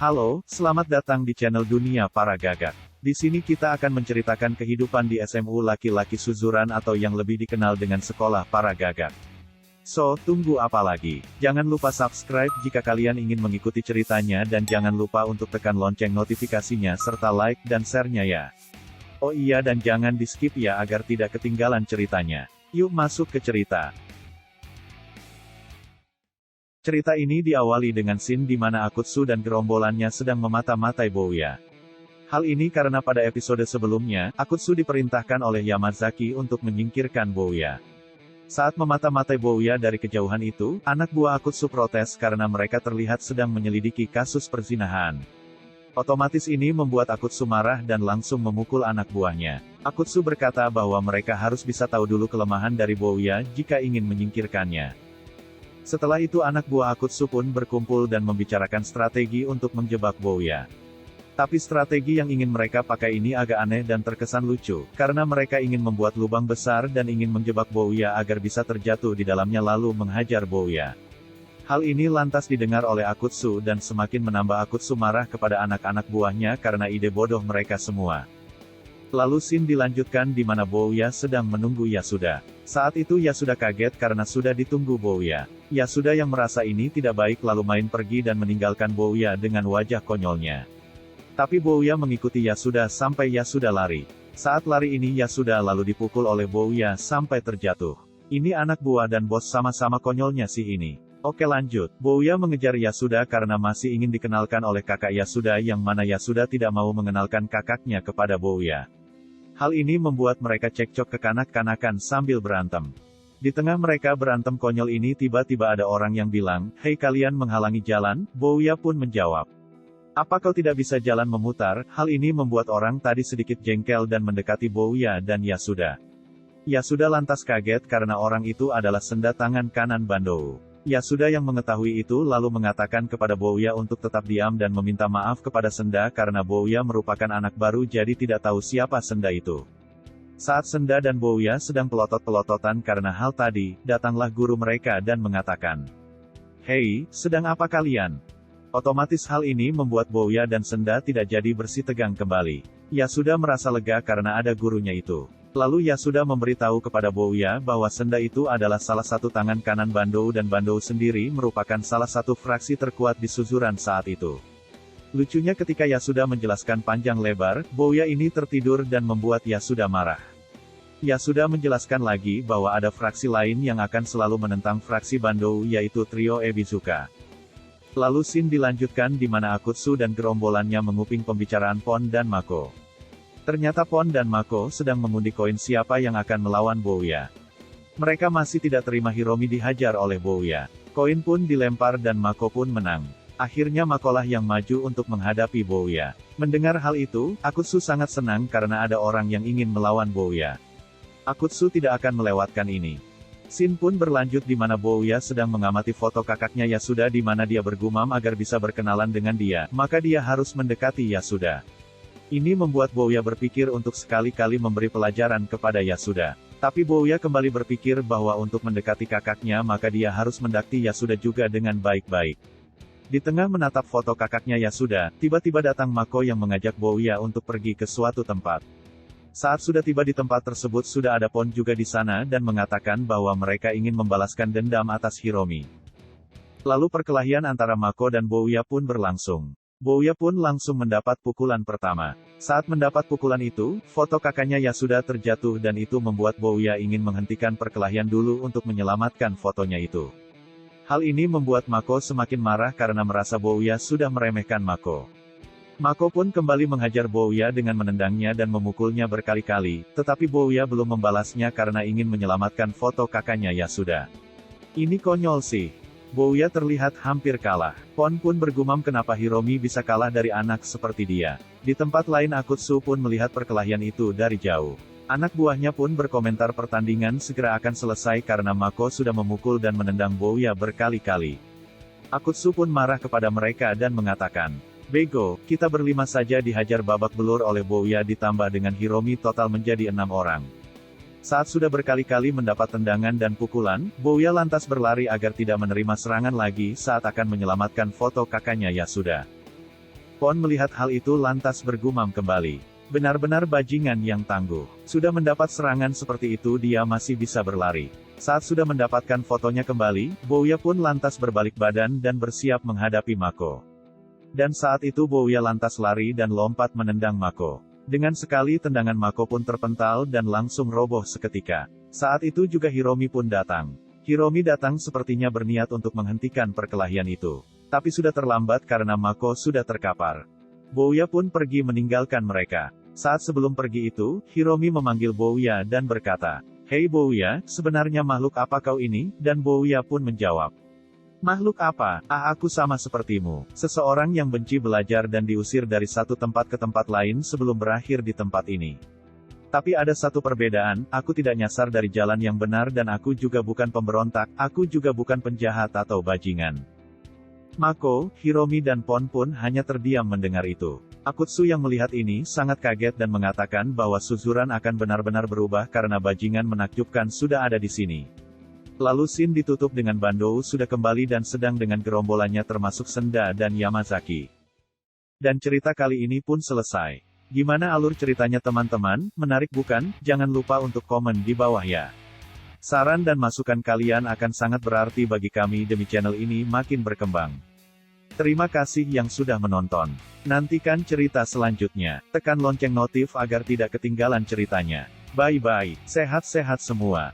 Halo, selamat datang di channel Dunia Para Gagak. Di sini kita akan menceritakan kehidupan di SMU laki-laki Suzuran atau yang lebih dikenal dengan Sekolah Para Gagak. So, tunggu apa lagi? Jangan lupa subscribe jika kalian ingin mengikuti ceritanya dan jangan lupa untuk tekan lonceng notifikasinya serta like dan share-nya ya. Oh iya dan jangan di-skip ya agar tidak ketinggalan ceritanya. Yuk masuk ke cerita. Cerita ini diawali dengan scene di mana Akutsu dan gerombolannya sedang memata-matai Bouya. Hal ini karena pada episode sebelumnya, Akutsu diperintahkan oleh Yamazaki untuk menyingkirkan Bouya. Saat memata-matai Bouya dari kejauhan itu, anak buah Akutsu protes karena mereka terlihat sedang menyelidiki kasus perzinahan. Otomatis ini membuat Akutsu marah dan langsung memukul anak buahnya. Akutsu berkata bahwa mereka harus bisa tahu dulu kelemahan dari Bouya jika ingin menyingkirkannya. Setelah itu anak buah Akutsu pun berkumpul dan membicarakan strategi untuk menjebak Bouya. Tapi strategi yang ingin mereka pakai ini agak aneh dan terkesan lucu, karena mereka ingin membuat lubang besar dan ingin menjebak Bouya agar bisa terjatuh di dalamnya lalu menghajar Bouya. Hal ini lantas didengar oleh Akutsu dan semakin menambah Akutsu marah kepada anak-anak buahnya karena ide bodoh mereka semua. Lalu scene dilanjutkan di mana Bouya sedang menunggu Yasuda. Saat itu Yasuda kaget karena sudah ditunggu Bouya. Yasuda yang merasa ini tidak baik lalu main pergi dan meninggalkan Bouya dengan wajah konyolnya. Tapi Bouya mengikuti Yasuda sampai Yasuda lari. Saat lari ini Yasuda lalu dipukul oleh Bouya sampai terjatuh. Ini anak buah dan bos sama-sama konyolnya sih ini. Oke lanjut, Bouya mengejar Yasuda karena masih ingin dikenalkan oleh kakak Yasuda yang mana Yasuda tidak mau mengenalkan kakaknya kepada Bouya. Hal ini membuat mereka cekcok kekanak-kanakan sambil berantem. Di tengah mereka berantem konyol ini tiba-tiba ada orang yang bilang, "Hei kalian menghalangi jalan?" Bouya pun menjawab, "Apa kau tidak bisa jalan memutar?" Hal ini membuat orang tadi sedikit jengkel dan mendekati Bouya dan Yasuda. Yasuda lantas kaget karena orang itu adalah senda tangan kanan Bandou. Yasuda yang mengetahui itu lalu mengatakan kepada Bouya untuk tetap diam dan meminta maaf kepada Senda karena Bouya merupakan anak baru jadi tidak tahu siapa Senda itu. Saat Senda dan Bouya sedang pelotot-pelototan karena hal tadi, datanglah guru mereka dan mengatakan, "Hei, sedang apa kalian?" Otomatis hal ini membuat Bouya dan Senda tidak jadi bersitegang kembali. Yasuda merasa lega karena ada gurunya itu. Lalu Yasuda memberitahu kepada Bouya bahwa Senda itu adalah salah satu tangan kanan Bandou dan Bandou sendiri merupakan salah satu fraksi terkuat di Suzuran saat itu. Lucunya ketika Yasuda menjelaskan panjang lebar, Bouya ini tertidur dan membuat Yasuda marah. Yasuda menjelaskan lagi bahwa ada fraksi lain yang akan selalu menentang fraksi Bandou yaitu trio Ebizuka. Lalu scene dilanjutkan di mana Akutsu dan gerombolannya menguping pembicaraan Pon dan Mako. Ternyata Pon dan Mako sedang mengundi koin siapa yang akan melawan Bouya. Mereka masih tidak terima Hiromi dihajar oleh Bouya. Koin pun dilempar dan Mako pun menang. Akhirnya Makolah yang maju untuk menghadapi Bouya. Mendengar hal itu, Akutsu sangat senang karena ada orang yang ingin melawan Bouya. Akutsu tidak akan melewatkan ini. Scene pun berlanjut di mana Bouya sedang mengamati foto kakaknya Yasuda di mana dia bergumam agar bisa berkenalan dengan dia, maka dia harus mendekati Yasuda. Ini membuat Bouya berpikir untuk sekali-kali memberi pelajaran kepada Yasuda. Tapi Bouya kembali berpikir bahwa untuk mendekati kakaknya maka dia harus mendekati Yasuda juga dengan baik-baik. Di tengah menatap foto kakaknya Yasuda, tiba-tiba datang Mako yang mengajak Bouya untuk pergi ke suatu tempat. Saat sudah tiba di tempat tersebut sudah ada Pon juga di sana dan mengatakan bahwa mereka ingin membalaskan dendam atas Hiromi. Lalu perkelahian antara Mako dan Bouya pun berlangsung. Bouya pun langsung mendapat pukulan pertama. Saat mendapat pukulan itu, foto kakaknya Yasuda terjatuh dan itu membuat Bouya ingin menghentikan perkelahian dulu untuk menyelamatkan fotonya itu. Hal ini membuat Mako semakin marah karena merasa Bouya sudah meremehkan Mako. Mako pun kembali menghajar Bouya dengan menendangnya dan memukulnya berkali-kali, tetapi Bouya belum membalasnya karena ingin menyelamatkan foto kakaknya Yasuda. Ini konyol sih. Bouya terlihat hampir kalah. Pon pun bergumam kenapa Hiromi bisa kalah dari anak seperti dia. Di tempat lain Akutsu pun melihat perkelahian itu dari jauh. Anak buahnya pun berkomentar pertandingan segera akan selesai karena Mako sudah memukul dan menendang Bouya berkali-kali. Akutsu pun marah kepada mereka dan mengatakan, "Bego, kita berlima saja dihajar babak belur oleh Bouya ditambah dengan Hiromi total menjadi 6 orang." Saat sudah berkali-kali mendapat tendangan dan pukulan, Bouya lantas berlari agar tidak menerima serangan lagi saat akan menyelamatkan foto kakaknya Yasuda. Pon melihat hal itu lantas bergumam kembali. Benar-benar bajingan yang tangguh. Sudah mendapat serangan seperti itu dia masih bisa berlari. Saat sudah mendapatkan fotonya kembali, Bouya pun lantas berbalik badan dan bersiap menghadapi Mako. Dan saat itu Bouya lantas lari dan lompat menendang Mako. Dengan sekali tendangan Mako pun terpental dan langsung roboh seketika. Saat itu juga Hiromi pun datang. Hiromi datang sepertinya berniat untuk menghentikan perkelahian itu. Tapi sudah terlambat karena Mako sudah terkapar. Bouya pun pergi meninggalkan mereka. Saat sebelum pergi itu, Hiromi memanggil Bouya dan berkata, "Hei Bouya, sebenarnya makhluk apa kau ini?" Dan Bouya pun menjawab, "Makhluk apa? Aku sama sepertimu. Seseorang yang benci belajar dan diusir dari satu tempat ke tempat lain sebelum berakhir di tempat ini. Tapi ada satu perbedaan, aku tidak nyasar dari jalan yang benar dan aku juga bukan pemberontak, aku juga bukan penjahat atau bajingan." Mako, Hiromi dan Pon pun hanya terdiam mendengar itu. Akutsu yang melihat ini sangat kaget dan mengatakan bahwa Suzuran akan benar-benar berubah karena bajingan menakjubkan sudah ada di sini. Lalu scene ditutup dengan Bandou sudah kembali dan sedang dengan gerombolannya termasuk Senda dan Yamazaki. Dan cerita kali ini pun selesai. Gimana alur ceritanya teman-teman? Menarik bukan? Jangan lupa untuk komen di bawah ya. Saran dan masukan kalian akan sangat berarti bagi kami demi channel ini makin berkembang. Terima kasih yang sudah menonton. Nantikan cerita selanjutnya. Tekan lonceng notif agar tidak ketinggalan ceritanya. Bye-bye, sehat-sehat semua.